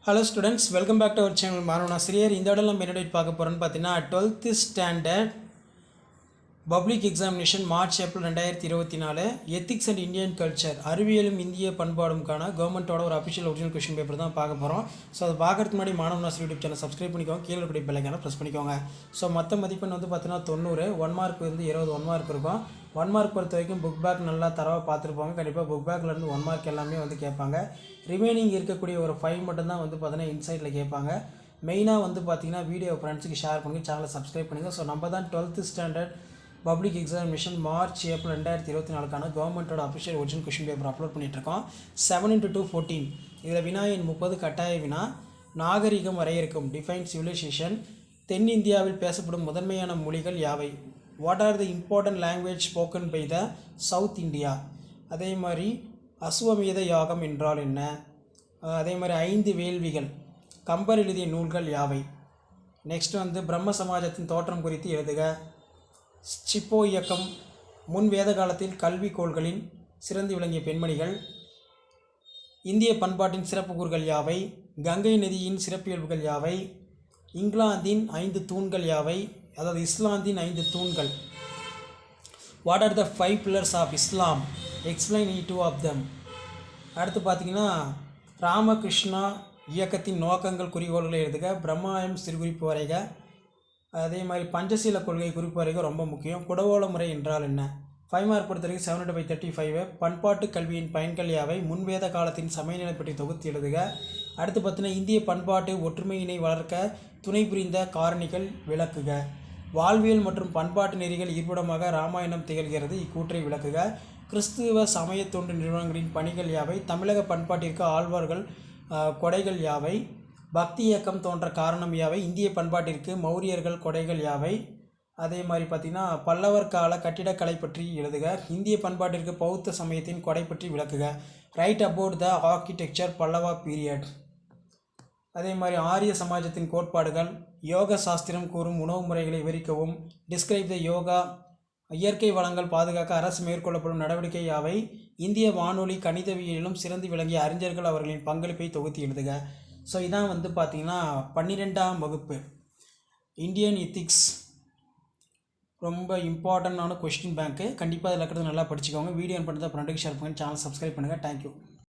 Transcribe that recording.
Hello students, welcome back to our channel. மாணவனாசிரியர் இந்த இடத்துல நம்ம என்ன பார்க்க போகிறோம்னு பார்த்தீங்கன்னா 12th standard public examination March April 2024 ethics and Indian culture அறிவியலும் இந்திய பண்பாடும்கான கவர்மெண்ட்டோட ஒரு அஃபிஷியல் ஒரிஜினல் கொஷின் பேப்பர் தான் பார்க்க போகிறோம். ஸோ அதை பார்க்கறதுக்கு முன்னாடி மாணவனாசிரியர் யூடியூப் சேனல் சப்ஸ்கிரைப் பண்ணிக்கோங்க, கீழே இருக்கிற பெல்லைக்கான ப்ரெஸ் பண்ணிக்கோங்க. ஸோ மொத்த மதிப்பெண் வந்து பார்த்தீங்கன்னா 90, 1 மார்க் வந்து 20 1 மார்க் இருக்கும். 1 மார்க் பொறுத்த வரைக்கும் புக் பேக் நல்லா தரவாக பார்த்துருப்பாங்க. கண்டிப்பாக புக் பேக்லேருந்து 1 மார்க் எல்லாமே வந்து கேட்பாங்க. ரிமைனிங் இருக்கக்கூடிய ஒரு 5 மட்டும்தான் வந்து பார்த்தீங்கன்னா இன்சைட்டில் கேட்பாங்க. மெயினாக வந்து பார்த்தீங்கன்னா வீடியோ ஃப்ரெண்ட்ஸுக்கு ஷேர் பண்ணி சேனலை சப்ஸ்கிரைப் பண்ணுங்கள். ஸோ நம்ம தான் 12th standard public examination March April 2024 கவர்மெண்ட்டோட official original question paper upload பண்ணிகிட்ருக்கோம். 7x2 14 இதில் வினா எண் 30 கட்டாய வினா. நாகரிகம் வரையறுக்கும் டிஃபைன் சிவிலைசேஷன். தென்னிந்தியாவில் பேசப்படும் முதன்மையான மொழிகள் யாவை? What are the important language spoken by the South India? அதே மாதிரி அஸ்வமேத யாகம் என்றால் என்ன? அதே மாதிரி 5 வேள்விகள். கம்பர் எழுதிய நூல்கள் யாவை? நெக்ஸ்ட் வந்து பிரம்ம சமாஜத்தின் தோற்றம் குறித்து எழுதுக. சிப்போ இயக்கம். முன் வேத காலத்தில் கல்விக்கோள்களின் சிறந்து விளங்கிய பெண்மணிகள். இந்திய பண்பாட்டின் சிறப்பு கூறுகள் யாவை? கங்கை நதியின் சிறப்பியல்புகள் யாவை? இங்கிலாந்தின் 5 தூண்கள் யாவை? அதாவது இஸ்லாந்தின் 5 தூண்கள். What are the 5 pillars of Islam? Explain each of them. அடுத்து பார்த்தீங்கன்னா ராமகிருஷ்ணா இயக்கத்தின் நோக்கங்கள் குறிக்கோள்களை எழுதுக. பிரம்மாயம் சிறுகுறிப்பு வரைக. அதே மாதிரி பஞ்சசீல கொள்கை குறிப்பு வரைக்கும் ரொம்ப முக்கியம். குடவோல முறை என்றால் என்ன? 5 மார்க் பொறுத்த வரைக்கும் 7/35. பண்பாட்டு கல்வியின் பயன்கள் யாவை? முன்வேத காலத்தின் சமயநிலை பற்றி தொகுத்து எழுதுக. அடுத்து பார்த்தீங்கன்னா இந்திய பண்பாட்டு ஒற்றுமையினை வளர்க்க துணை புரிந்த காரணிகள் விளக்குக. வாழ்வியல் மற்றும் பண்பாட்டு நெறிகள் இருப்பிடமாக இராமாயணம் திகழ்கிறது, இக்கூற்றை விளக்குக. கிறிஸ்துவ சமய தொண்டு நிறுவனங்களின் பணிகள் யாவை? தமிழக பண்பாட்டிற்கு ஆழ்வார்கள் கொடைகள் யாவை? பக்தி இயக்கம் தோன்ற காரணம் யாவை? இந்திய பண்பாட்டிற்கு மௌரியர்கள் கொடைகள் யாவை? அதே மாதிரி பார்த்திங்கன்னா பல்லவர் கால கட்டிடக்கலை பற்றி எழுதுக. இந்திய பண்பாட்டிற்கு பௌத்த சமயத்தின் கொடை பற்றி விளக்குக. Right about the architecture Pallava period. அதே மாதிரி ஆரிய சமாஜத்தின் கோட்பாடுகள். யோக சாஸ்திரம் கூறும் உணவு முறைகளை விவரிக்கவும். Describe the yoga. இயற்கை வளங்கள் பாதுகாக்க அரசு மேற்கொள்ளப்படும் நடவடிக்கை யாவை? இந்திய வானொலி கணிதவியலிலும் சிறந்து விளங்கிய அறிஞர்கள் அவர்களின் பங்களிப்பை தொகுத்து எழுதுக. ஸோ இதான் வந்து பார்த்திங்கன்னா 12ஆம் வகுப்பு இந்தியன் எத்திக்ஸ் ரொம்ப இம்பார்ட்டண்டான கொஸ்டின் பேங்க்கு. கண்டிப்பாக அதில் இருக்கிறது நல்லா படிச்சுக்கோங்க. வீடியோ பண்ணுறது ஃப்ரெண்டுக்கு ஷேர் பண்ணுங்கள், சேனல் சப்ஸ்கிரைப் பண்ணுங்கள். தேங்க்யூ.